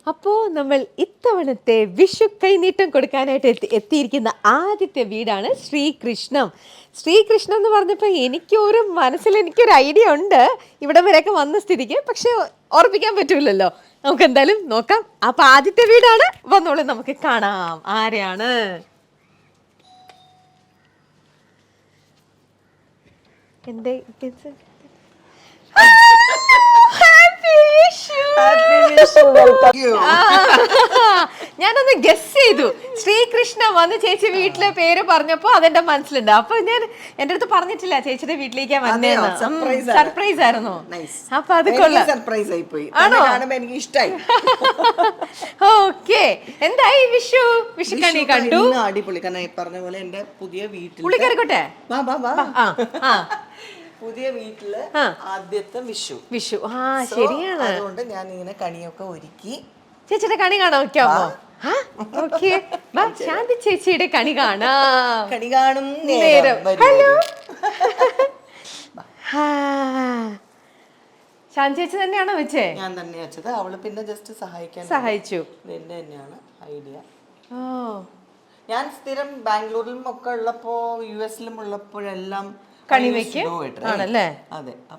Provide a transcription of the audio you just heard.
അപ്പോൾ നമ്മൾ ഇത്തവണത്തെ വിഷു കൈനീട്ടം കൊടുക്കാനായിട്ട് എത്തിയിരിക്കുന്ന ആദ്യത്തെ വീടാണ് ശ്രീകൃഷ്ണം. ശ്രീകൃഷ്ണം എന്ന് പറഞ്ഞപ്പോൾ എനിക്കൊരു ഐഡിയ ഉണ്ട് ഇവിടം വരെയൊക്കെ വന്ന സ്ഥിതിക്ക്, പക്ഷെ ഓർപ്പിക്കാൻ പറ്റൂലല്ലോ. നമുക്ക് എന്തായാലും നോക്കാം. അപ്പൊ ആദ്യത്തെ വീടാണ്, വന്നോളൂ നമുക്ക് കാണാം ആരെയാണ്. എന്തേ ഞാനൊന്ന് ഗസ് ചെയ്തു. ശ്രീകൃഷ്ണ വന്ന് ചേച്ചി വീട്ടിലെ പേര് പറഞ്ഞപ്പോ അതെന്റെ മനസ്സിലുണ്ട്. അപ്പൊ ഞാൻ എന്റെ അടുത്ത് പറഞ്ഞിട്ടില്ല ചേച്ചിയുടെ വീട്ടിലേക്ക് വന്നേന്ന്. സർപ്രൈസ് ആയിരുന്നു. അപ്പൊ അത് കൊള്ളാം. എനിക്ക് ഇഷ്ടമായി. ഓക്കെ, എന്തായി വിഷുക്കണി കണ്ടു? അടിപൊളി. കാരണം ഈ പറഞ്ഞ പോലെ എന്റെ പുതിയ വീട്ടിൽ പുള്ളിക്കാരിക്കോട്ടെ പുതിയ വീട്ടില് ആദ്യത്തെ വിഷു. ശരിയാണ്. അതുകൊണ്ട് ഞാൻ ഇങ്ങനെ കണിയൊക്കെ ഒരുക്കി. ചേച്ചിയുടെ കണി കാണാൻ നോക്കാമോ? ശാന്തി ചേച്ചിയുടെ കണി കാണാം. കണി കാണും നേരം. ഹലോ, ശാന്തി ചേച്ചി തന്നെയാണോ വെച്ചേ? ഞാൻ തന്നെ വെച്ചത്. അവള് പിന്നെ ജസ്റ്റ് സഹായിച്ചു. എന്റെ തന്നെയാണ് ഐഡിയ. ഓ, ഞാൻ സ്ഥിരം ബാംഗ്ലൂരിലും ഒക്കെ ഉള്ളപ്പോ US ലും ഉള്ളപ്പോഴെല്ലാം കണി വെക്കും ആണല്ലേ? അതെ.